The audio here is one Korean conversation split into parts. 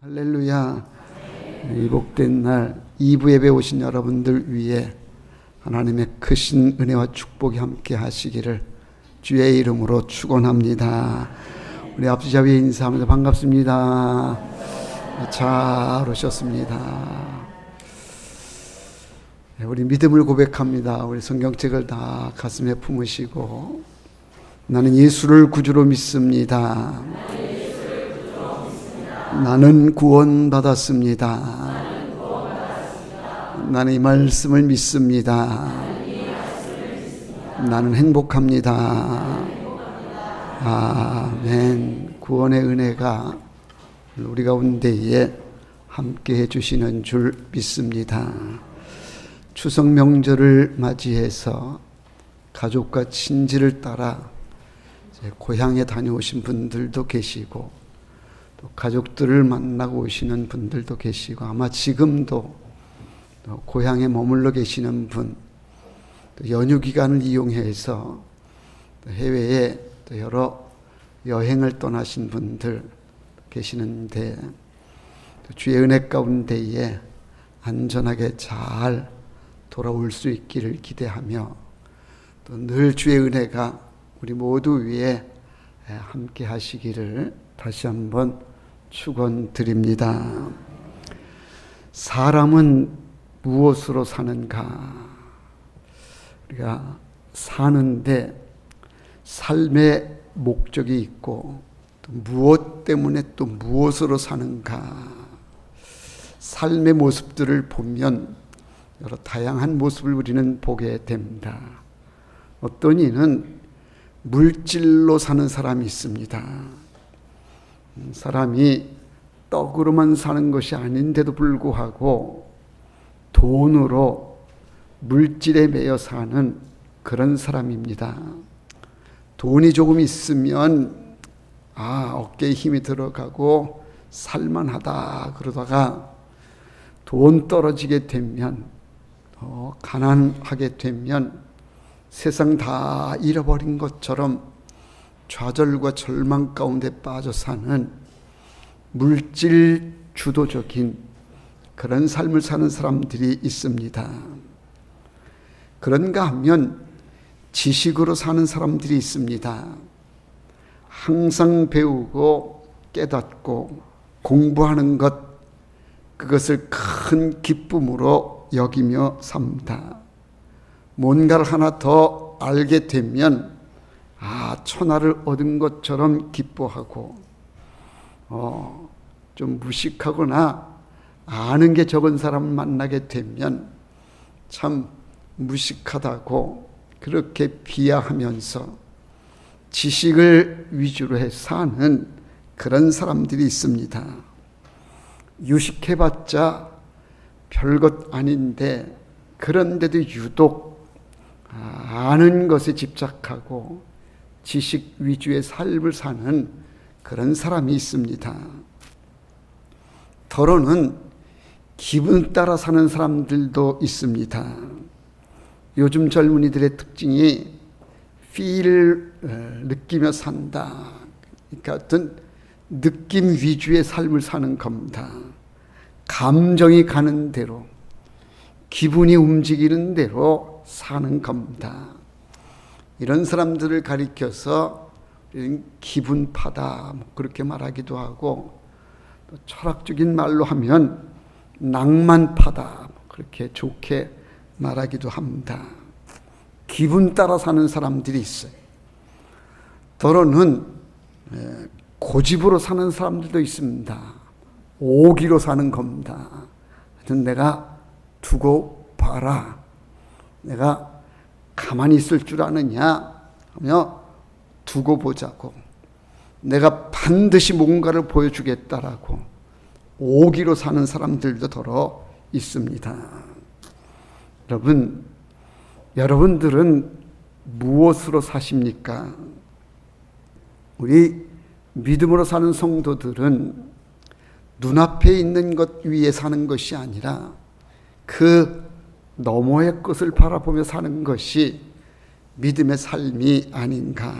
할렐루야. 이 복된 날 2부 예배 오신 여러분들 위해 하나님의 크신 은혜와 축복이 함께 하시기를 주의 이름으로 축원합니다. 우리 앞지자 위에 인사합니다. 반갑습니다. 잘 오셨습니다. 우리 믿음을 고백합니다. 우리 성경책을 다 가슴에 품으시고 나는 예수를 구주로 믿습니다. 나는 구원받았습니다. 나는 이 말씀을 믿습니다. 나는 행복합니다. 아멘. 구원의 은혜가 우리 가운데에 함께 해주시는 줄 믿습니다. 추석 명절을 맞이해서 가족과 친지를 따라 고향에 다녀오신 분들도 계시고 또 가족들을 만나고 오시는 분들도 계시고 아마 지금도 고향에 머물러 계시는 분, 또 연휴 기간을 이용해서 해외에 또 여러 여행을 떠나신 분들 계시는데 주의 은혜 가운데에 안전하게 잘 돌아올 수 있기를 기대하며 또 늘 주의 은혜가 우리 모두 위에 함께 하시기를 다시 한번 축원드립니다. 사람은 무엇으로 사는가? 우리가 사는데 삶의 목적이 있고 또 무엇 때문에 또 무엇으로 사는가? 삶의 모습들을 보면 여러 다양한 모습을 우리는 보게 됩니다. 어떤 이는 물질로 사는 사람이 있습니다. 사람이 떡으로만 사는 것이 아닌데도 불구하고 돈으로 물질에 매여 사는 그런 사람입니다. 돈이 조금 있으면 어깨에 힘이 들어가고 살만하다 그러다가 돈 떨어지게 되면 가난하게 되면 세상 다 잃어버린 것처럼 좌절과 절망 가운데 빠져 사는 물질 주도적인 그런 삶을 사는 사람들이 있습니다. 그런가 하면 지식으로 사는 사람들이 있습니다. 항상 배우고 깨닫고 공부하는 것, 그것을 큰 기쁨으로 여기며 삽니다. 뭔가를 하나 더 알게 되면 천하를 얻은 것처럼 기뻐하고 좀 무식하거나 아는 게 적은 사람을 만나게 되면 참 무식하다고 그렇게 비하하면서 지식을 위주로 해 사는 그런 사람들이 있습니다. 유식해봤자 별것 아닌데 그런데도 유독 아는 것에 집착하고 지식 위주의 삶을 사는 그런 사람이 있습니다. 더러는 기분 따라 사는 사람들도 있습니다. 요즘 젊은이들의 특징이 feel을 느끼며 산다. 그러니까 어떤 느낌 위주의 삶을 사는 겁니다. 감정이 가는 대로, 기분이 움직이는 대로 사는 겁니다. 이런 사람들을 가리켜서 기분파다 그렇게 말하기도 하고 또 철학적인 말로 하면 낭만파다 그렇게 좋게 말하기도 합니다. 기분 따라 사는 사람들이 있어요. 더러는 고집으로 사는 사람들도 있습니다. 오기로 사는 겁니다. 하여튼 내가 두고 봐라. 내가 가만히 있을 줄 아느냐 하며 두고 보자고, 내가 반드시 뭔가를 보여주겠다라고 오기로 사는 사람들도 더러 있습니다. 여러분들은 무엇으로 사십니까? 우리 믿음으로 사는 성도들은 눈앞에 있는 것 위에 사는 것이 아니라 그 너머의 것을 바라보며 사는 것이 믿음의 삶이 아닌가.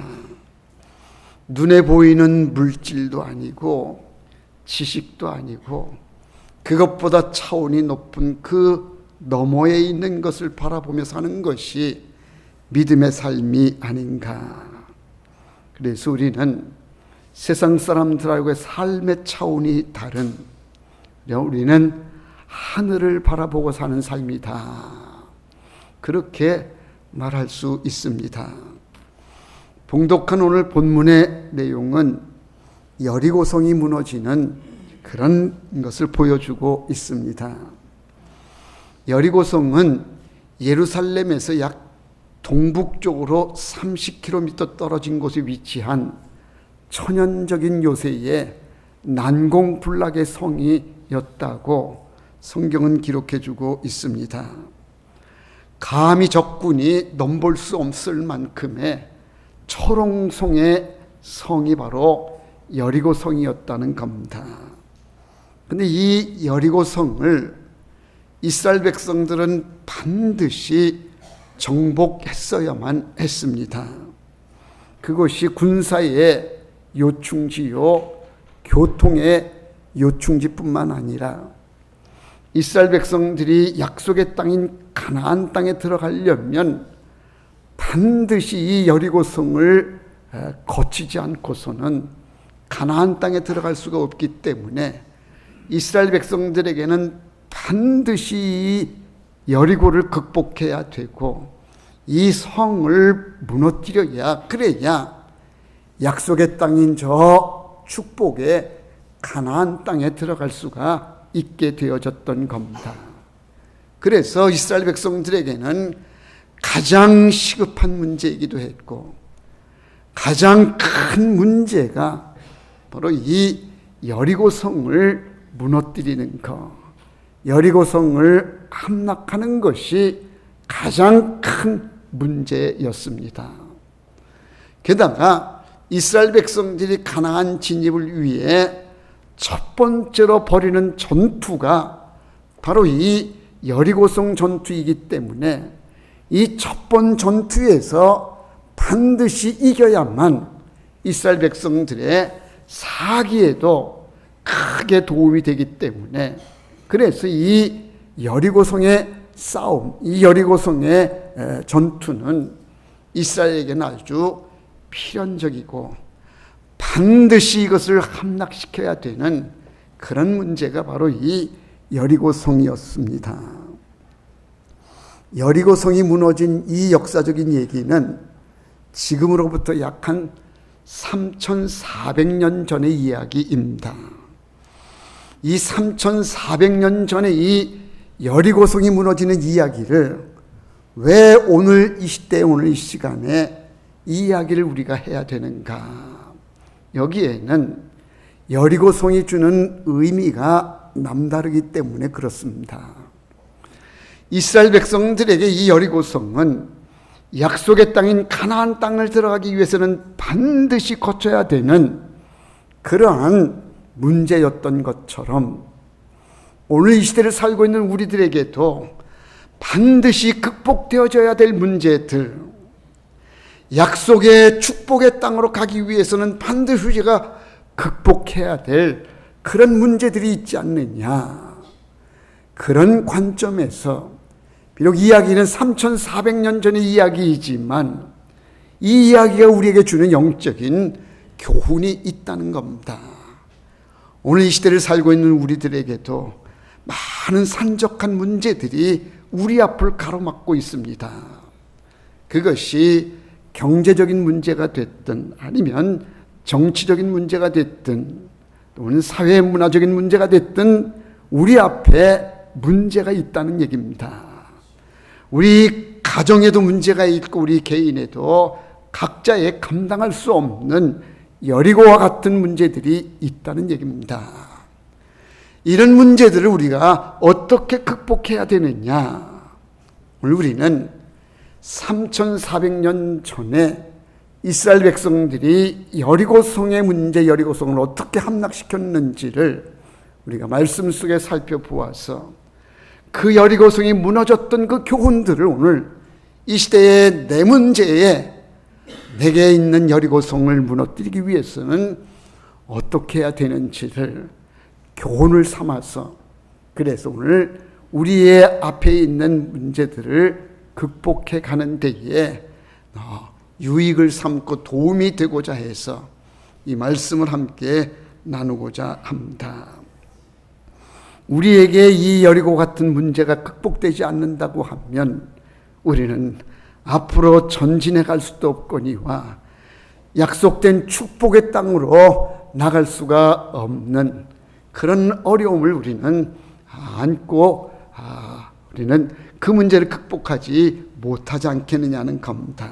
눈에 보이는 물질도 아니고 지식도 아니고 그것보다 차원이 높은 그 너머에 있는 것을 바라보며 사는 것이 믿음의 삶이 아닌가. 그래서 우리는 세상 사람들하고의 삶의 차원이 다른, 우리는 하늘을 바라보고 사는 삶이다, 그렇게 말할 수 있습니다. 봉독한 오늘 본문의 내용은 여리고성이 무너지는 그런 것을 보여주고 있습니다. 여리고성은 예루살렘에서 약 동북쪽으로 30km 떨어진 곳에 위치한 천연적인 요새의 난공불락의 성이었다고 성경은 기록해주고 있습니다. 감히 적군이 넘볼 수 없을 만큼의 초롱성의 성이 바로 여리고성이었다는 겁니다. 그런데 이 여리고성을 이스라엘 백성들은 반드시 정복했어야만 했습니다. 그것이 군사의 요충지요, 교통의 요충지뿐만 아니라 이스라엘 백성들이 약속의 땅인 가나안 땅에 들어가려면 반드시 이 여리고성을 거치지 않고서는 가나안 땅에 들어갈 수가 없기 때문에 이스라엘 백성들에게는 반드시 이 여리고를 극복해야 되고 이 성을 무너뜨려야, 그래야 약속의 땅인 저 축복의 가나안 땅에 들어갈 수가 있게 되어졌던 겁니다. 그래서 이스라엘 백성들에게는 가장 시급한 문제이기도 했고 가장 큰 문제가 바로 이 여리고성을 무너뜨리는 것, 여리고성을 함락하는 것이 가장 큰 문제였습니다. 게다가 이스라엘 백성들이 가나안 진입을 위해 첫 번째로 벌이는 전투가 바로 이 여리고성 전투이기 때문에 이 첫 번 전투에서 반드시 이겨야만 이스라엘 백성들의 사기에도 크게 도움이 되기 때문에, 그래서 이 여리고성의 싸움, 이 여리고성의 전투는 이스라엘에게는 아주 필연적이고 반드시 이것을 함락시켜야 되는 그런 문제가 바로 이 여리고성이었습니다. 여리고성이 무너진 이 역사적인 얘기는 지금으로부터 약 한 3,400년 전의 이야기입니다. 이 3,400년 전에 이 여리고성이 무너지는 이야기를 왜 오늘 이 시대에, 오늘 이 시간에 이 이야기를 우리가 해야 되는가? 여기에는 여리고성이 주는 의미가 남다르기 때문에 그렇습니다. 이스라엘 백성들에게 이 여리고성은 약속의 땅인 가나안 땅을 들어가기 위해서는 반드시 거쳐야 되는 그러한 문제였던 것처럼 오늘 이 시대를 살고 있는 우리들에게도 반드시 극복되어져야 될 문제들, 약속의 축복의 땅으로 가기 위해서는 반드시 우리가 극복해야 될 그런 문제들이 있지 않느냐. 그런 관점에서 비록 이야기는 3,400년 전의 이야기이지만 이 이야기가 우리에게 주는 영적인 교훈이 있다는 겁니다. 오늘 이 시대를 살고 있는 우리들에게도 많은 산적한 문제들이 우리 앞을 가로막고 있습니다. 그것이 경제적인 문제가 됐든 아니면 정치적인 문제가 됐든 또는 사회 문화적인 문제가 됐든 우리 앞에 문제가 있다는 얘기입니다. 우리 가정에도 문제가 있고 우리 개인에도 각자의 감당할 수 없는 여리고와 같은 문제들이 있다는 얘기입니다. 이런 문제들을 우리가 어떻게 극복해야 되느냐? 오늘 우리는 3,400년 전에 이스라엘 백성들이 여리고성의 문제, 여리고성을 어떻게 함락시켰는지를 우리가 말씀 속에 살펴보아서 그 여리고성이 무너졌던 그 교훈들을 오늘 이 시대의 내 문제에 내게 있는 여리고성을 무너뜨리기 위해서는 어떻게 해야 되는지를 교훈을 삼아서, 그래서 오늘 우리의 앞에 있는 문제들을 극복해 가는 데에 유익을 삼고 도움이 되고자 해서 이 말씀을 함께 나누고자 합니다. 우리에게 이 여리고 같은 문제가 극복되지 않는다고 하면 우리는 앞으로 전진해 갈 수도 없거니와 약속된 축복의 땅으로 나갈 수가 없는 그런 어려움을 우리는 안고 우리는 그 문제를 극복하지 못하지 않겠느냐는 겁니다.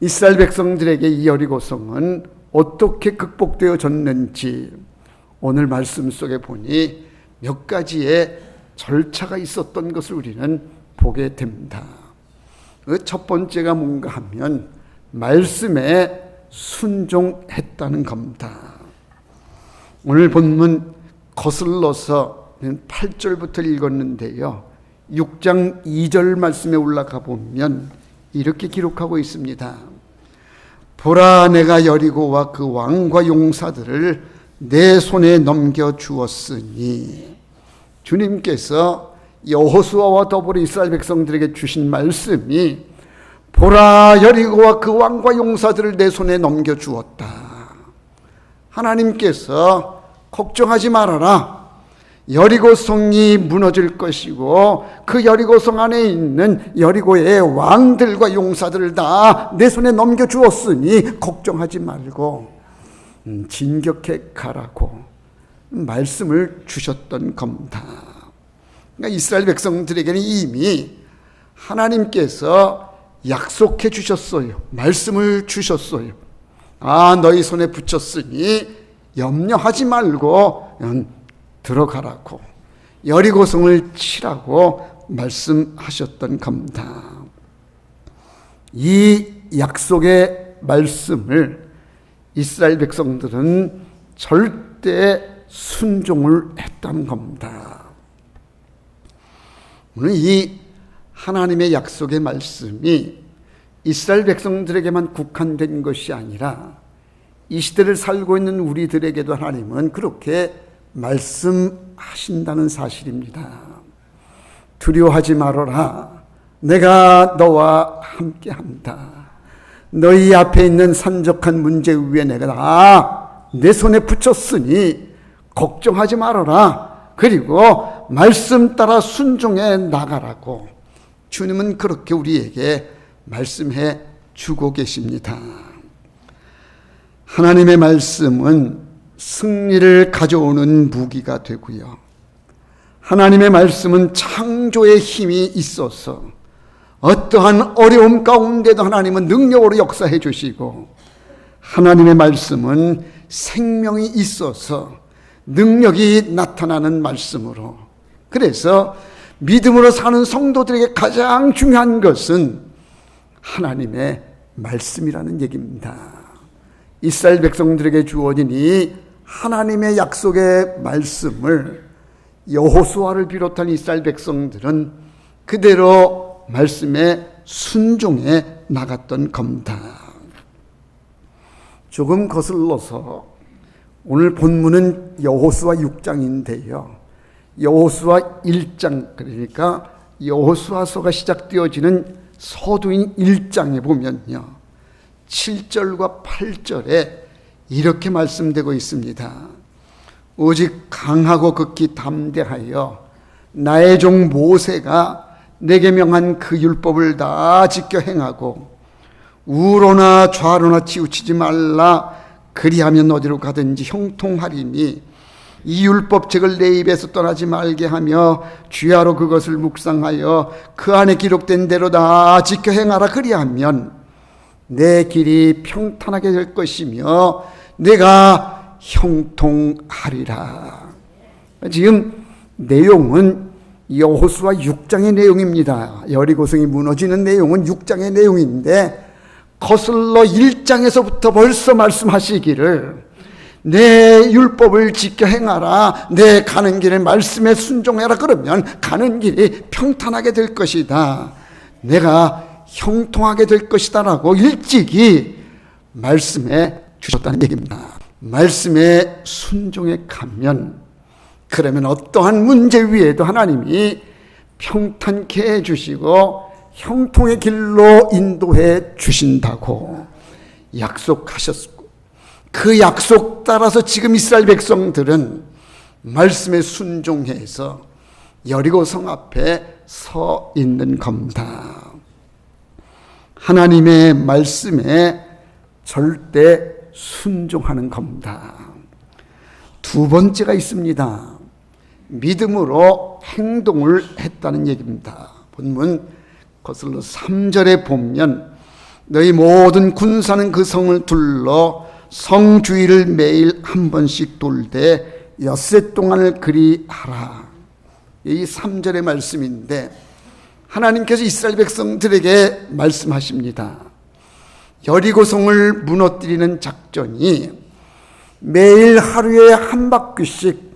이스라엘 백성들에게 이 여리고성은 어떻게 극복되어졌는지 오늘 말씀 속에 보니 몇 가지의 절차가 있었던 것을 우리는 보게 됩니다. 그 첫 번째가 뭔가 하면 말씀에 순종했다는 겁니다. 오늘 본문 거슬러서 8절부터 읽었는데요, 6장 2절 말씀에 올라가 보면 이렇게 기록하고 있습니다. 보라, 내가 여리고와 그 왕과 용사들을 내 손에 넘겨주었으니, 주님께서 여호수아와 더불어 이스라엘 백성들에게 주신 말씀이 보라, 여리고와 그 왕과 용사들을 내 손에 넘겨주었다. 하나님께서 걱정하지 말아라, 여리고성이 무너질 것이고 그 여리고성 안에 있는 여리고의 왕들과 용사들을 다 내 손에 넘겨주었으니 걱정하지 말고 진격해 가라고 말씀을 주셨던 겁니다. 그러니까 이스라엘 백성들에게는 이미 하나님께서 약속해 주셨어요. 말씀을 주셨어요. 너희 손에 붙였으니 염려하지 말고 들어가라고, 여리고성을 치라고 말씀하셨던 겁니다. 이 약속의 말씀을 이스라엘 백성들은 절대 순종을 했다는 겁니다. 오늘 이 하나님의 약속의 말씀이 이스라엘 백성들에게만 국한된 것이 아니라 이 시대를 살고 있는 우리들에게도 하나님은 그렇게 말씀하신다는 사실입니다. 두려워하지 말아라, 내가 너와 함께한다. 너희 앞에 있는 산적한 문제 위에 내가 내 손에 붙였으니 걱정하지 말아라. 그리고 말씀 따라 순종해 나가라고 주님은 그렇게 우리에게 말씀해 주고 계십니다. 하나님의 말씀은 승리를 가져오는 무기가 되고요, 하나님의 말씀은 창조의 힘이 있어서 어떠한 어려움 가운데도 하나님은 능력으로 역사해 주시고, 하나님의 말씀은 생명이 있어서 능력이 나타나는 말씀으로, 그래서 믿음으로 사는 성도들에게 가장 중요한 것은 하나님의 말씀이라는 얘기입니다. 이스라엘 백성들에게 주어진 이 하나님의 약속의 말씀을 여호수아를 비롯한 이스라엘 백성들은 그대로 말씀에 순종해 나갔던 겁니다. 조금 거슬러서 오늘 본문은 여호수아 6장인데요. 여호수아 1장, 그러니까 여호수아서가 시작되어지는 서두인 1장에 보면요, 7절과 8절에 이렇게 말씀되고 있습니다. 오직 강하고 극히 담대하여 나의 종 모세가 내게 명한 그 율법을 다 지켜 행하고 우로나 좌로나 치우치지 말라. 그리하면 어디로 가든지 형통하리니 이 율법책을 내 입에서 떠나지 말게 하며 주야로 그것을 묵상하여 그 안에 기록된 대로 다 지켜 행하라. 그리하면 내 길이 평탄하게 될 것이며 내가 형통하리라. 지금 내용은 여호수아 6장의 내용입니다. 여리고성이 무너지는 내용은 6장의 내용인데 거슬러 1장에서부터 벌써 말씀하시기를 내 율법을 지켜 행하라, 내 가는 길에 말씀에 순종해라. 그러면 가는 길이 평탄하게 될 것이다, 내가 형통하게 될 것이다 라고 일찍이 말씀해 주셨다는 얘기입니다. 말씀에 순종해 가면 그러면 어떠한 문제 위에도 하나님이 평탄케 해주시고 형통의 길로 인도해 주신다고 약속하셨고, 그 약속 따라서 지금 이스라엘 백성들은 말씀에 순종해서 여리고 성 앞에 서 있는 겁니다. 하나님의 말씀에 절대 순종하는 겁니다. 두 번째가 있습니다. 믿음으로 행동을 했다는 얘기입니다. 본문 거슬러 3절에 보면 너희 모든 군사는 그 성을 둘러 성 주위를 매일 한 번씩 돌되 엿새 동안을 그리 하라. 이 3절의 말씀인데 하나님께서 이스라엘 백성들에게 말씀하십니다. 여리고성을 무너뜨리는 작전이 매일 하루에 한 바퀴씩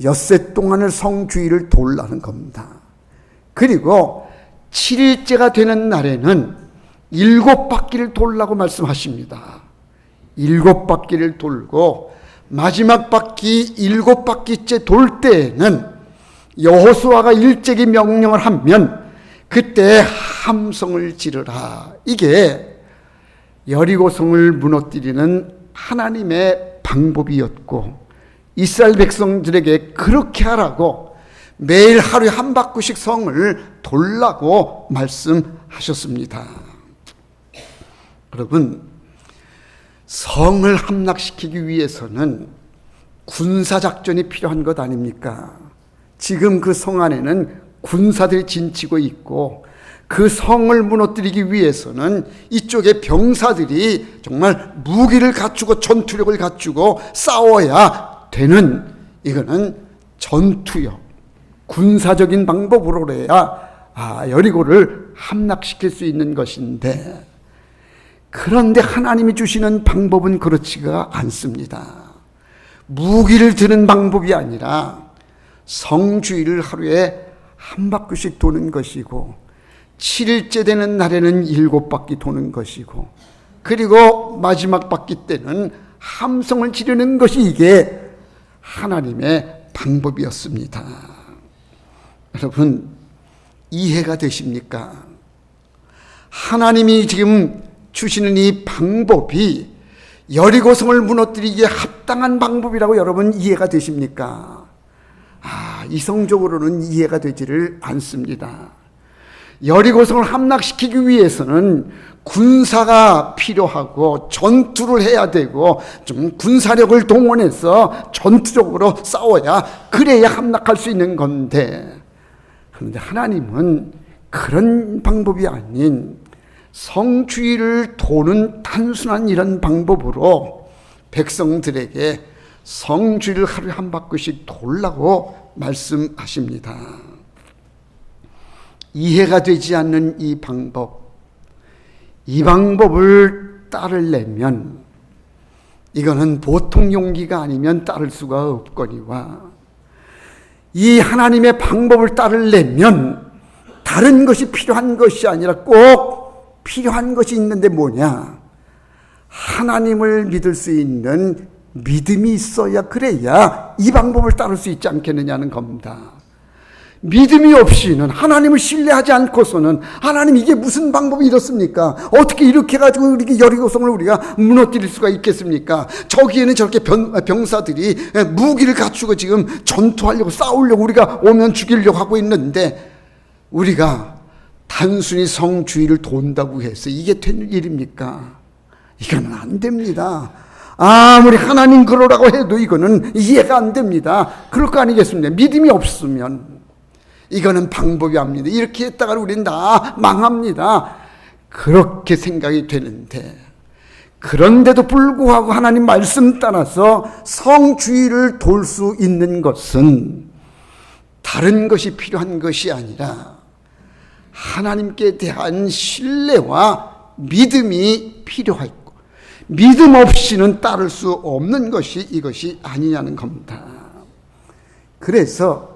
엿새 동안을 성 주위를 돌라는 겁니다. 그리고 7일째가 되는 날에는 7바퀴를 돌라고 말씀하십니다. 7바퀴를 돌고 마지막 바퀴 7바퀴째 돌 때에는 여호수아가 일제히 명령을 하면 그때 함성을 지르라. 이게 여리고성을 무너뜨리는 하나님의 방법이었고 이스라엘 백성들에게 그렇게 하라고 매일 하루에 한 바퀴씩 성을 돌라고 말씀하셨습니다. 여러분, 성을 함락시키기 위해서는 군사작전이 필요한 것 아닙니까? 지금 그 성 안에는 군사들이 진치고 있고 그 성을 무너뜨리기 위해서는 이쪽에 병사들이 정말 무기를 갖추고 전투력을 갖추고 싸워야 되는, 이거는 전투력, 군사적인 방법으로 해야 여리고를 함락시킬 수 있는 것인데, 그런데 하나님이 주시는 방법은 그렇지가 않습니다. 무기를 드는 방법이 아니라 성 주위를 하루에 한 바퀴씩 도는 것이고 7일째 되는 날에는 7바퀴 도는 것이고 그리고 마지막 바퀴 때는 함성을 지르는 것이 이게 하나님의 방법이었습니다. 여러분, 이해가 되십니까? 하나님이 지금 주시는 이 방법이 여리고성을 무너뜨리기에 합당한 방법이라고 여러분 이해가 되십니까? 이성적으로는 이해가 되지를 않습니다. 여리고성을 함락시키기 위해서는 군사가 필요하고 전투를 해야 되고 좀 군사력을 동원해서 전투적으로 싸워야 그래야 함락할 수 있는 건데, 그런데 하나님은 그런 방법이 아닌 성 주위를 도는 단순한 이런 방법으로 백성들에게 성 주위를 하루에 한 바퀴씩 돌라고 말씀하십니다. 이해가 되지 않는 이 방법을 따르려면 이거는 보통 용기가 아니면 따를 수가 없거니와, 이 하나님의 방법을 따르려면 다른 것이 필요한 것이 아니라 꼭 필요한 것이 있는데 뭐냐? 하나님을 믿을 수 있는 믿음이 있어야, 그래야 이 방법을 따를 수 있지 않겠느냐는 겁니다. 믿음이 없이는, 하나님을 신뢰하지 않고서는 하나님 이게 무슨 방법이 이렇습니까? 어떻게 이렇게 해가지고 이렇게 여리고성을 우리가 무너뜨릴 수가 있겠습니까? 저기에는 저렇게 병사들이 무기를 갖추고 지금 전투하려고 싸우려고 우리가 오면 죽이려고 하고 있는데 우리가 단순히 성 주위를 돈다고 해서 이게 될 일입니까? 이거는 안 됩니다. 아무리 하나님 그러라고 해도 이거는 이해가 안 됩니다. 그럴 거 아니겠습니까? 믿음이 없으면 이거는 방법이 아닙니다. 이렇게 했다가 우리는 다 망합니다. 그렇게 생각이 되는데, 그런데도 불구하고 하나님 말씀 따라서 성 주위를 돌 수 있는 것은 다른 것이 필요한 것이 아니라 하나님께 대한 신뢰와 믿음이 필요하고, 믿음 없이는 따를 수 없는 것이 이것이 아니냐는 겁니다. 그래서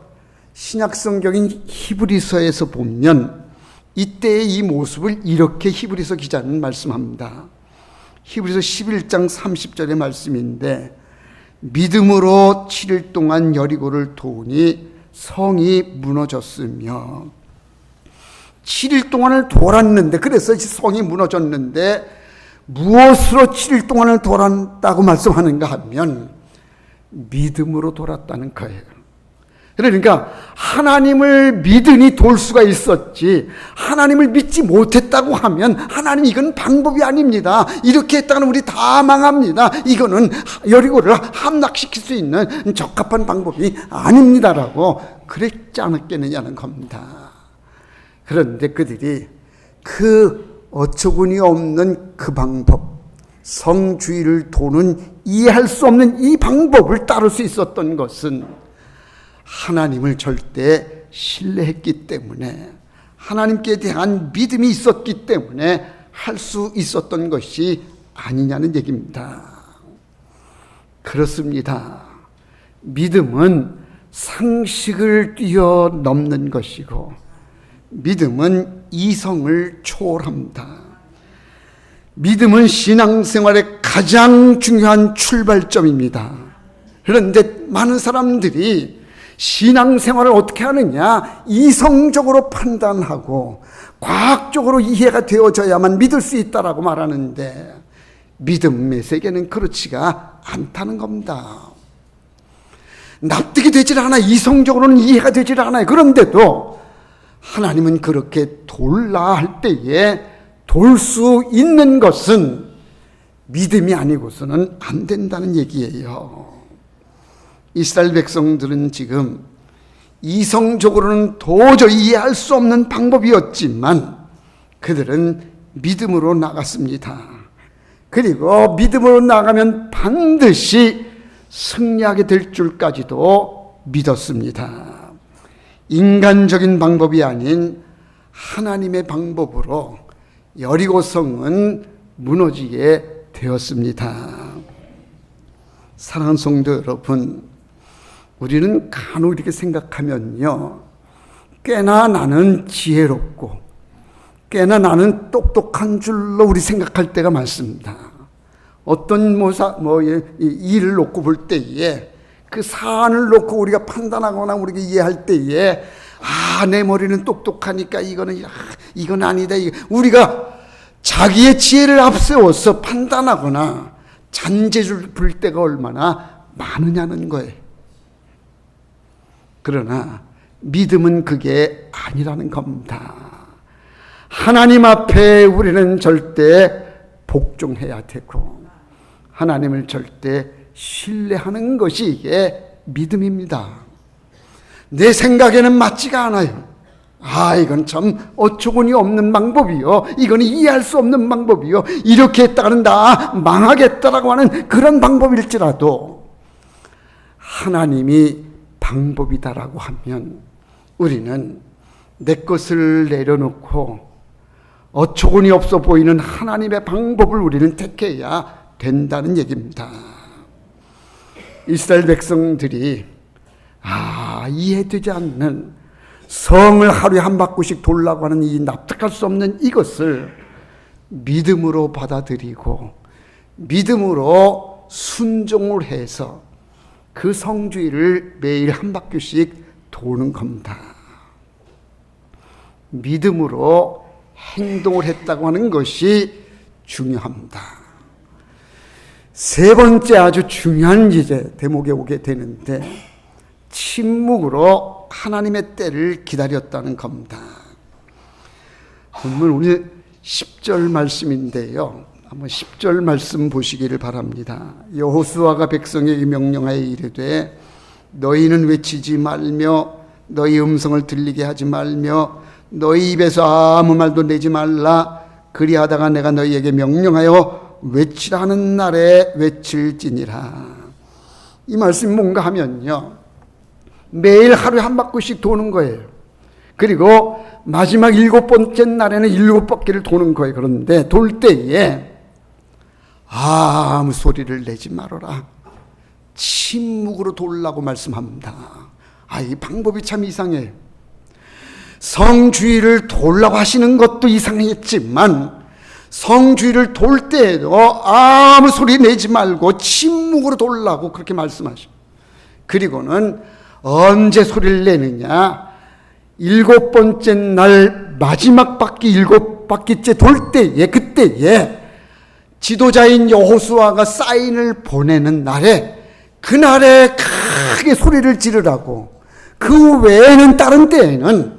신약 성경인 히브리서에서 보면 이때의 이 모습을 이렇게 히브리서 기자는 말씀합니다. 히브리서 11장 30절의 말씀인데, 믿음으로 7일 동안 여리고를 도우니 성이 무너졌으며, 7일 동안을 돌았는데, 그래서 성이 무너졌는데 무엇으로 7일 동안을 돌았다고 말씀하는가 하면 믿음으로 돌았다는 거예요. 그러니까 하나님을 믿으니 돌 수가 있었지, 하나님을 믿지 못했다고 하면 하나님 이건 방법이 아닙니다, 이렇게 했다가는 우리 다 망합니다, 이거는 여리고를 함락시킬 수 있는 적합한 방법이 아닙니다라고 그랬지 않았겠느냐는 겁니다. 그런데 그들이 그 어처구니 없는 그 방법, 성주의를 도는 이해할 수 없는 이 방법을 따를 수 있었던 것은 하나님을 절대 신뢰했기 때문에, 하나님께 대한 믿음이 있었기 때문에 할 수 있었던 것이 아니냐는 얘기입니다. 그렇습니다. 믿음은 상식을 뛰어넘는 것이고, 믿음은 이성을 초월합니다. 믿음은 신앙생활의 가장 중요한 출발점입니다. 그런데 많은 사람들이 신앙생활을 어떻게 하느냐, 이성적으로 판단하고 과학적으로 이해가 되어져야만 믿을 수 있다라고 말하는데, 믿음의 세계는 그렇지가 않다는 겁니다. 납득이 되질 않아, 이성적으로는 이해가 되질 않아요. 그런데도 하나님은 그렇게 돌라 할 때에 돌 수 있는 것은 믿음이 아니고서는 안 된다는 얘기예요. 이스라엘 백성들은 지금 이성적으로는 도저히 이해할 수 없는 방법이었지만 그들은 믿음으로 나갔습니다. 그리고 믿음으로 나가면 반드시 승리하게 될 줄까지도 믿었습니다. 인간적인 방법이 아닌 하나님의 방법으로 여리고성은 무너지게 되었습니다. 사랑하는 성도 여러분, 우리는 간혹 이렇게 생각하면요, 꽤나 나는 지혜롭고 꽤나 나는 똑똑한 줄로 우리 생각할 때가 많습니다. 어떤 일을 놓고 볼 때에, 그 사안을 놓고 우리가 판단하거나 우리가 이해할 때에, 내 머리는 똑똑하니까 이건 아니다, 우리가 자기의 지혜를 앞세워서 판단하거나 잔재주를 부릴 때가 얼마나 많으냐는 거예요. 그러나 믿음은 그게 아니라는 겁니다. 하나님 앞에 우리는 절대 복종해야 되고, 하나님을 절대 신뢰하는 것이 이게 믿음입니다. 내 생각에는 맞지가 않아요. 이건 참 어처구니 없는 방법이요, 이건 이해할 수 없는 방법이요, 이렇게 했다가는 나 망하겠다라고 하는 그런 방법일지라도 하나님이 방법이다라고 하면 우리는 내 것을 내려놓고 어처구니 없어 보이는 하나님의 방법을 우리는 택해야 된다는 얘기입니다. 이스라엘 백성들이 이해되지 않는 성을 하루에 한 바퀴씩 돌라고 하는 이 납득할 수 없는 이것을 믿음으로 받아들이고 믿음으로 순종을 해서 그 성주위를 매일 한 바퀴씩 도는 겁니다. 믿음으로 행동을 했다고 하는 것이 중요합니다. 세 번째 아주 중요한 이제 대목에 오게 되는데, 침묵으로 하나님의 때를 기다렸다는 겁니다. 오늘 우리 10절 말씀인데요, 한번 10절 말씀 보시기를 바랍니다. 여호수아가 백성에게 명령하여 이르되 너희는 외치지 말며 너희 음성을 들리게 하지 말며 너희 입에서 아무 말도 내지 말라. 그리하다가 내가 너희에게 명령하여 외치라 하는 날에 외칠지니라. 이 말씀이 뭔가 하면요, 매일 하루에 한 바퀴씩 도는 거예요. 그리고 마지막 7번째 날에는 7바퀴를 도는 거예요. 그런데 돌 때에 아무 소리를 내지 말아라. 침묵으로 돌라고 말씀합니다. 이 방법이 참 이상해요. 성주위를 돌라고 하시는 것도 이상했지만 성주일을 돌 때에도 아무 소리 내지 말고 침묵으로 돌라고 그렇게 말씀하십니다. 그리고는 언제 소리를 내느냐? 7번째 날 마지막 바퀴 7바퀴째 돌 때에, 그때에 지도자인 여호수아가 사인을 보내는 날에, 그날에 크게 소리를 지르라고. 그 외에는 다른 때에는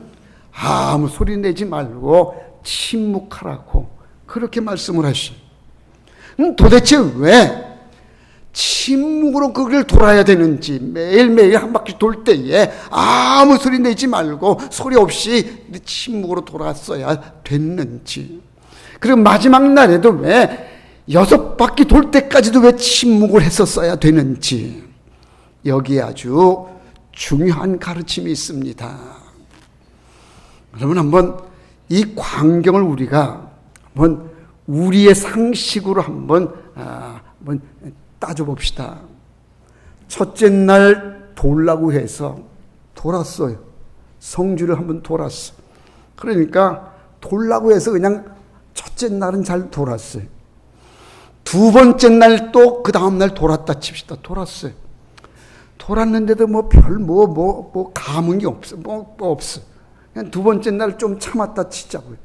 아무 소리 내지 말고 침묵하라고 그렇게 말씀을 하시죠. 도대체 왜 침묵으로 그걸 돌아야 되는지, 매일매일 한 바퀴 돌 때에 아무 소리 내지 말고 소리 없이 침묵으로 돌았어야 됐는지, 그리고 마지막 날에도 왜 6바퀴 돌 때까지도 왜 침묵을 했었어야 되는지, 여기에 아주 중요한 가르침이 있습니다. 여러분, 한번 이 광경을 우리가 한번 우리의 상식으로 한번 따져봅시다. 첫째 날 돌라고 해서 돌았어요. 성주를 한번 돌았어. 그러니까 돌라고 해서 그냥 첫째 날은 잘 돌았어요. 두 번째 날 또 그 다음 날 돌았다 칩시다. 돌았어요. 돌았는데도 감흥이 없어. 없어. 그냥 두 번째 날 좀 참았다 치자고요.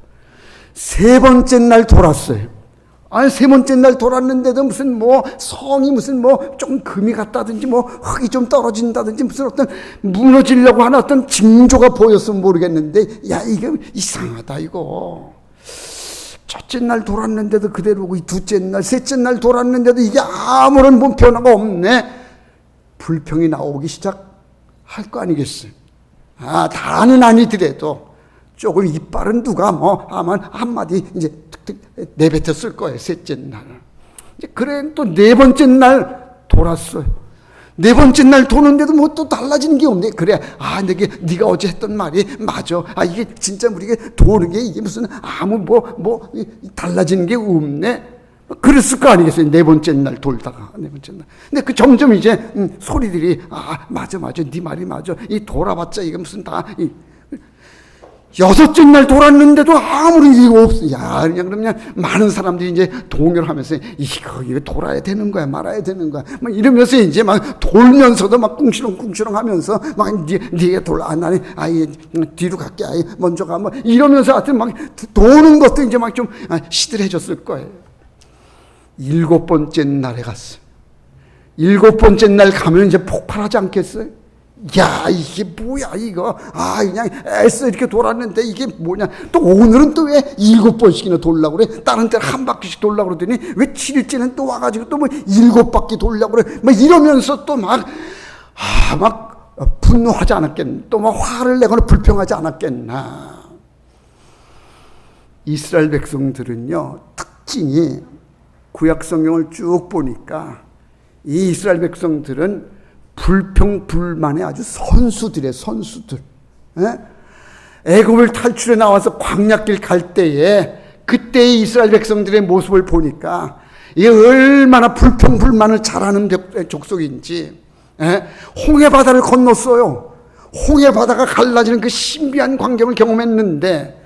세 번째 날 돌았어요. 아니, 세 번째 날 돌았는데도 무슨 성이 무슨 좀 금이 갔다든지 흙이 좀 떨어진다든지 무슨 어떤 무너지려고 하는 어떤 징조가 보였으면 모르겠는데, 야, 이게 이상하다, 이거. 첫째 날 돌았는데도 그대로고, 두째 날, 셋째 날 돌았는데도 이게 아무런 변화가 없네. 불평이 나오기 시작할 거 아니겠어요? 다는 아니더라도 조금 이빨은 누가 아마 한마디 이제 내뱉었을 거예요. 셋째 날. 그래, 또 네 번째 날 돌았어요. 네 번째 날 도는데도 또 달라지는 게 없네. 그래, 네가 어제 했던 말이 맞아. 이게 진짜 우리가 도는 게 이게 무슨 아무 달라지는 게 없네. 그랬을 거 아니겠어요? 네 번째 날 돌다가, 네 번째 날. 근데 그 점점 이제 소리들이 맞아, 네 말이 맞아. 이 돌아봤자 이게 무슨 여섯째 날 돌았는데도 아무런 이유가 없어. 그냥 많은 사람들이 이제 동요를 하면서 이거 돌아야 되는 거야, 말아야 되는 거야. 이러면서 이제 막 돌면서도 막 꿍시렁 하면서 네가 돌아, 나는 뒤로 갈게, 먼저 가. 이러면서 하여튼 막 도는 것도 이제 막 좀 시들해졌을 거예요. 7번째 날에 갔어. 7번째 날 가면 이제 폭발하지 않겠어요? 야, 이게 뭐야, 이거. 그냥 애써 이렇게 돌았는데 이게 뭐냐. 또 오늘은 또 왜 7번씩이나 돌라고 그래? 다른 때는 한 바퀴씩 돌라고 그러더니 왜 7일째는 또 와가지고 또 7바퀴 돌라고 그래? 이러면서 또 막 분노하지 않았겠나. 또 화를 내거나 불평하지 않았겠나. 이스라엘 백성들은요, 특징이 구약 성경을 쭉 보니까 이 이스라엘 백성들은 불평불만의 아주 선수들이에요. 선수들. 애굽을 탈출해 나와서 광야길 갈 때에 그때의 이스라엘 백성들의 모습을 보니까 이게 얼마나 불평불만을 잘하는 족속인지. 홍해바다를 건넜어요. 홍해바다가 갈라지는 그 신비한 광경을 경험했는데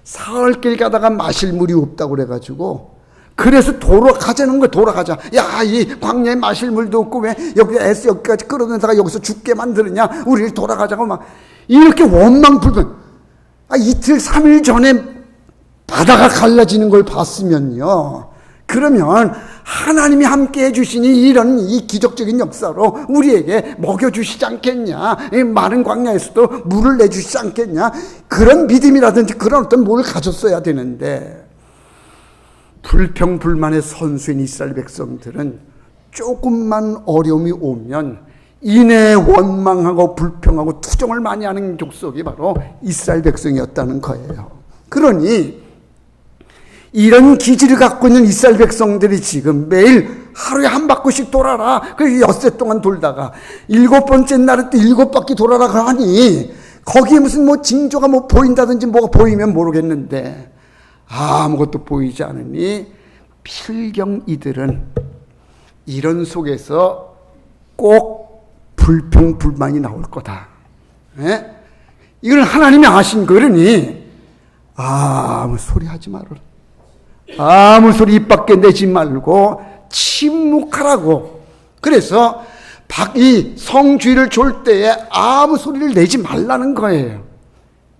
사흘길 가다가 마실 물이 없다고 그래가지고, 그래서 돌아가자는 거야. 돌아가자. 야, 이 광야에 마실 물도 없고 왜 여기까지 끌어내다가 여기서 죽게 만드느냐. 우리를 돌아가자고 막 이렇게 원망불평. 이틀 3일 전에 바다가 갈라지는 걸 봤으면요, 그러면 하나님이 함께 해주시니 이런 이 기적적인 역사로 우리에게 먹여주시지 않겠냐. 이 많은 광야에서도 물을 내주시지 않겠냐. 그런 믿음이라든지 그런 어떤 뭘 가졌어야 되는데, 불평불만의 선수인 이스라엘 백성들은 조금만 어려움이 오면 이내 원망하고 불평하고 투정을 많이 하는 족속이 바로 이스라엘 백성이었다는 거예요. 그러니 이런 기질을 갖고 있는 이스라엘 백성들이 지금 매일 하루에 한 바퀴씩 돌아라. 그래서 엿새 동안 돌다가 7번째 날은 또 7바퀴 돌아라 하니 거기에 무슨 징조가 보인다든지 뭐가 보이면 모르겠는데 아무것도 보이지 않으니 필경 이들은 이런 속에서 꼭 불평불만이 나올 거다. 이걸 하나님이 아신 거니 아무 소리 하지 말아라. 아무 소리 입 밖에 내지 말고 침묵하라고. 그래서 이 성주의를 졸 때에 아무 소리를 내지 말라는 거예요.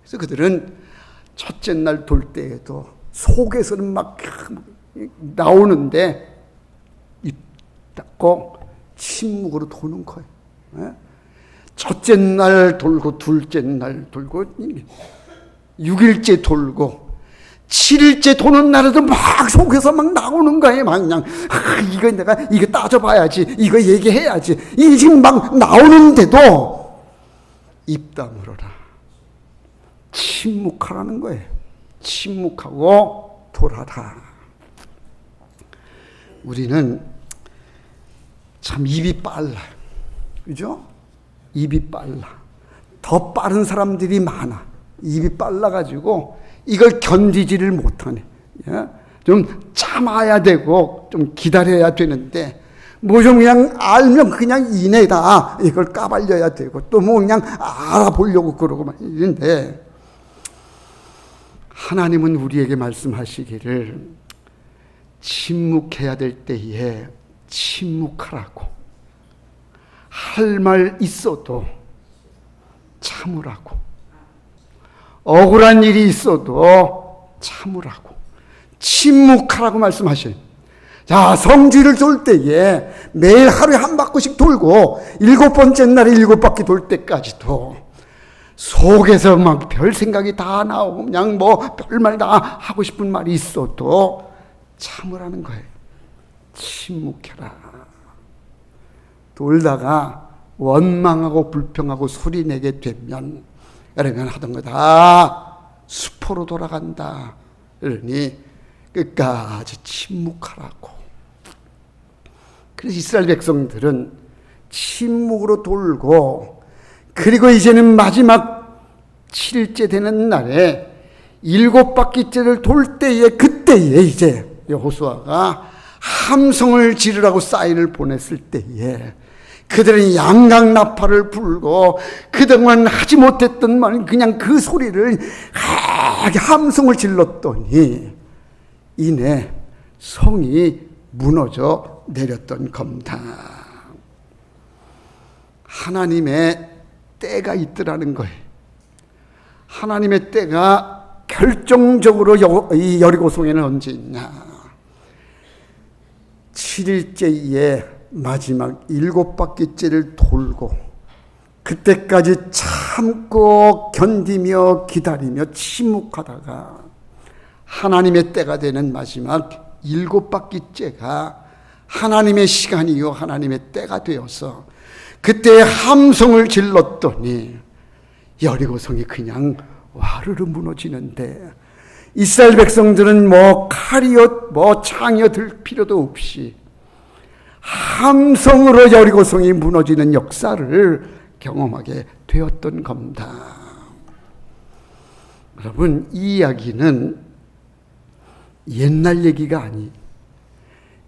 그래서 그들은 첫째 날 돌 때에도 속에서는 막 나오는데 입 닫고 침묵으로 도는 거예요. 첫째 날 돌고 둘째 날 돌고 6일째 돌고 7일째 도는 날에도 막 속에서 막 나오는 거예요. 막 그냥 이거 내가 이거 따져봐야지, 이거 얘기해야지. 이게 지금 막 나오는데도 입 다물어라, 침묵하라는 거예요. 침묵하고 돌아라. 우리는 참 입이 빨라요. 그죠? 입이 빨라. 더 빠른 사람들이 많아. 입이 빨라가지고 이걸 견디지를 못하네. 좀 참아야 되고 좀 기다려야 되는데 뭐 좀 그냥 알면 그냥 이내다 이걸 까발려야 되고 또 뭐 그냥 알아보려고 그러고 막 이런데, 하나님은 우리에게 말씀하시기를 침묵해야 될 때에 침묵하라고, 할 말 있어도 참으라고, 억울한 일이 있어도 참으라고, 침묵하라고 말씀하셔요. 자, 성주를 돌 때에 매일 하루에 한 바퀴씩 돌고 7번째 날에 7바퀴 돌 때까지도 속에서 막 별 생각이 다 나오고 그냥 뭐 별말 다 하고 싶은 말이 있어도 참으라는 거예요. 침묵해라. 돌다가 원망하고 불평하고 소리 내게 되면 그러면 하던 거 다 수포로 돌아간다. 그러니 끝까지 침묵하라고. 그래서 이스라엘 백성들은 침묵으로 돌고, 그리고 이제는 마지막 7일째 되는 날에 7바퀴째를 돌 때에, 그때에 이제 여호수아가 함성을 지르라고 사인을 보냈을 때에 그들은 양강나팔을 불고 그동안 하지 못했던 말, 그냥 그 소리를 함성을 질렀더니 이내 성이 무너져 내렸던 겁니다. 하나님의 때가 있더라는 거예요. 하나님의 때가 결정적으로 이 여리고성에는 언제 있냐. 7일째에 마지막 7바퀴째를 돌고 그때까지 참고 견디며 기다리며 침묵하다가 하나님의 때가 되는 마지막 7바퀴째가 하나님의 시간이요 하나님의 때가 되어서 그때 함성을 질렀더니 여리고성이 그냥 와르르 무너지는데, 이스라엘 백성들은 뭐 칼이요 뭐 창이요 들 필요도 없이 함성으로 여리고성이 무너지는 역사를 경험하게 되었던 겁니다. 여러분, 이 이야기는 옛날 얘기가 아니,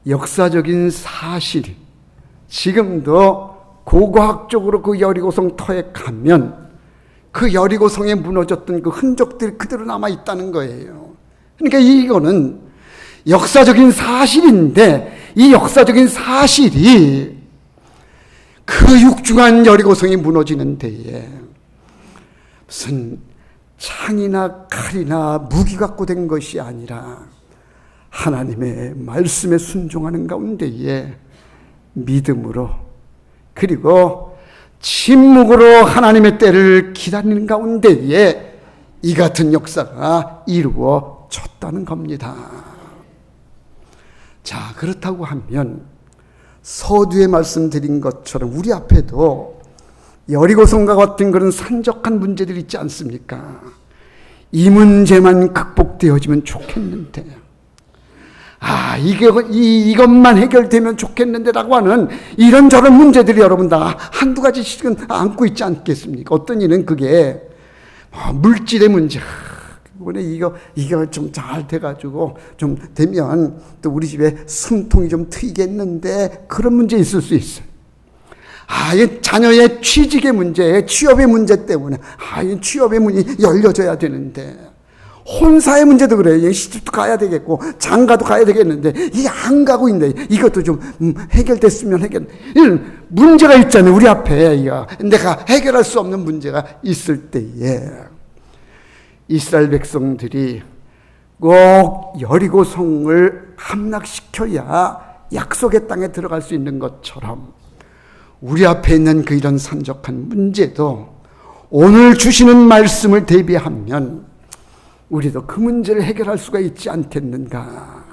역사적인 사실. 지금도 고고학적으로 그 여리고성 터에 가면 그 여리고성에 무너졌던 그 흔적들이 그대로 남아 있다는 거예요. 그러니까 이거는 역사적인 사실인데, 이 역사적인 사실이 그 육중한 여리고성이 무너지는 데에 무슨 창이나 칼이나 무기 갖고 된 것이 아니라 하나님의 말씀에 순종하는 가운데에 믿음으로, 그리고 침묵으로 하나님의 때를 기다리는 가운데에 이 같은 역사가 이루어졌다는 겁니다. 자, 그렇다고 하면 서두에 말씀드린 것처럼 우리 앞에도 여리고성과 같은 그런 산적한 문제들이 있지 않습니까? 이 문제만 극복되어지면 좋겠는데, 이것만 해결되면 좋겠는데라고 하는 이런저런 문제들이 여러분 다 한두 가지씩은 안고 있지 않겠습니까? 어떤 이는 그게 물질의 문제. 이번에 이거 좀 잘 돼가지고 좀 되면 또 우리 집에 숨통이 좀 트이겠는데, 그런 문제 있을 수 있어요. 이 자녀의 취직의 문제, 취업의 문제 때문에 이 취업의 문이 열려져야 되는데, 혼사의 문제도 그래요. 시집도 가야 되겠고 장가도 가야 되겠는데 이게 안 가고 있는데 이것도 좀 해결됐으면 문제가 있잖아요. 우리 앞에 내가 해결할 수 없는 문제가 있을 때에 이스라엘 백성들이 꼭 여리고성을 함락시켜야 약속의 땅에 들어갈 수 있는 것처럼 우리 앞에 있는 그 이런 산적한 문제도 오늘 주시는 말씀을 대비하면 우리도 그 문제를 해결할 수가 있지 않겠는가.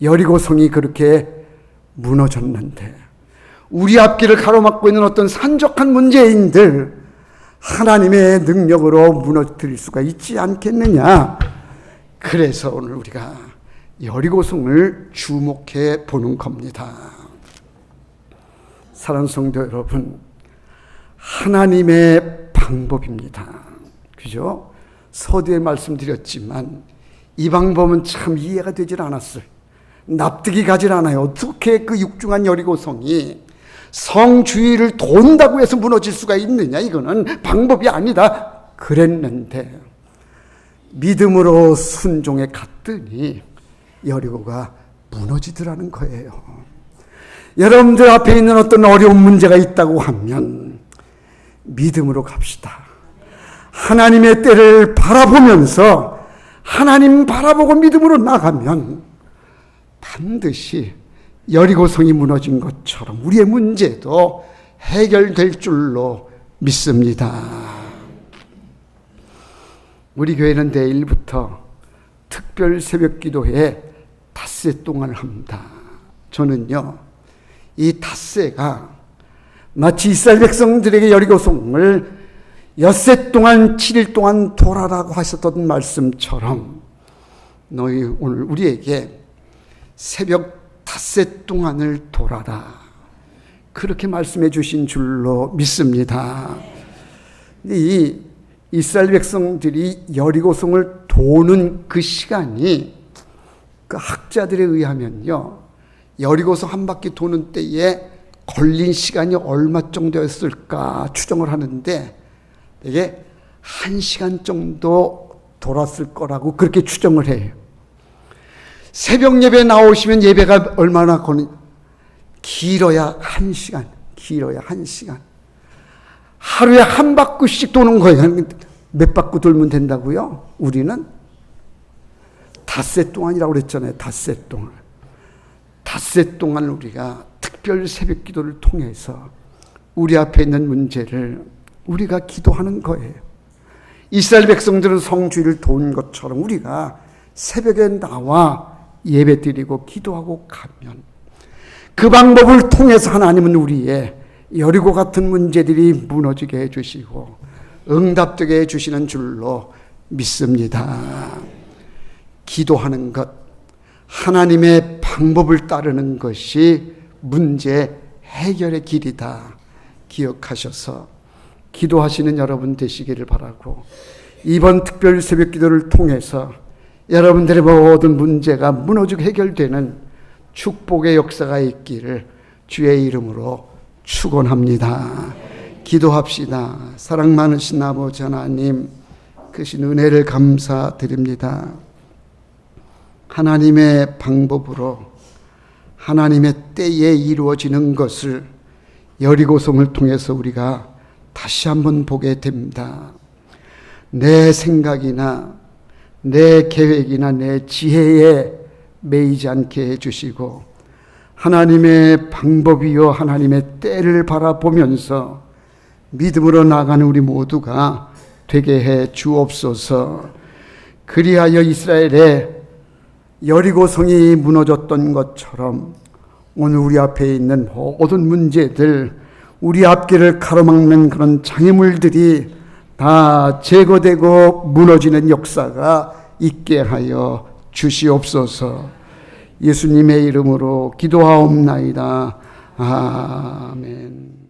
여리고성이 그렇게 무너졌는데 우리 앞길을 가로막고 있는 어떤 산적한 문제인들 하나님의 능력으로 무너뜨릴 수가 있지 않겠느냐. 그래서 오늘 우리가 여리고성을 주목해 보는 겁니다. 사랑하는 성도 여러분, 하나님의 방법입니다. 그죠? 서두에 말씀드렸지만 이 방법은 참 이해가 되질 않았어요. 납득이 가질 않아요. 어떻게 그 육중한 여리고성이 성 주위를 돈다고 해서 무너질 수가 있느냐. 이거는 방법이 아니다. 그랬는데 믿음으로 순종에 갔더니 여리고가 무너지더라는 거예요. 여러분들 앞에 있는 어떤 어려운 문제가 있다고 하면 믿음으로 갑시다. 하나님의 때를 바라보면서 하나님 바라보고 믿음으로 나가면 반드시 여리고성이 무너진 것처럼 우리의 문제도 해결될 줄로 믿습니다. 우리 교회는 내일부터 특별 새벽 기도회 닷새 동안을 합니다. 저는요, 이 닷새가 마치 이스라엘 백성들에게 여리고성을 엿새 동안 7일 동안 돌아라고 하셨던 말씀처럼 너희 오늘 우리에게 새벽 닷새 동안을 돌아라 그렇게 말씀해 주신 줄로 믿습니다. 이 이스라엘 백성들이 여리고성을 도는 그 시간이 그 학자들에 의하면요, 여리고성 한 바퀴 도는 때에 걸린 시간이 얼마 정도였을까 추정을 하는데 되게 1시간 정도 돌았을 거라고 그렇게 추정을 해요. 새벽 예배 나오시면 예배가 얼마나 길어야 1시간, 길어야 1시간. 하루에 한 바퀴씩 도는 거예요. 몇 바퀴 돌면 된다고요? 우리는 닷새 동안이라고 그랬잖아요. 닷새 동안. 닷새 동안 우리가 특별 새벽 기도를 통해서 우리 앞에 있는 문제를 우리가 기도하는 거예요. 이스라엘 백성들은 성주의를 도운 것처럼 우리가 새벽에 나와 예배 드리고 기도하고 가면 그 방법을 통해서 하나님은 우리의 여리고 같은 문제들이 무너지게 해주시고 응답되게 해주시는 줄로 믿습니다. 기도하는 것, 하나님의 방법을 따르는 것이 문제 해결의 길이다 기억하셔서 기도하시는 여러분 되시기를 바라고, 이번 특별 새벽 기도를 통해서 여러분들의 모든 문제가 무너지고 해결되는 축복의 역사가 있기를 주의 이름으로 축원합니다. 기도합시다. 사랑 많으신 아버지 하나님, 크신 은혜를 감사드립니다. 하나님의 방법으로 하나님의 때에 이루어지는 것을 여리고성을 통해서 우리가 다시 한번 보게 됩니다. 내 생각이나 내 계획이나 내 지혜에 매이지 않게 해주시고 하나님의 방법이요 하나님의 때를 바라보면서 믿음으로 나가는 우리 모두가 되게 해 주옵소서. 그리하여 이스라엘의 여리고성이 무너졌던 것처럼 오늘 우리 앞에 있는 모든 문제들, 우리 앞길을 가로막는 그런 장애물들이 다 제거되고 무너지는 역사가 있게 하여 주시옵소서. 예수님의 이름으로 기도하옵나이다. 아멘.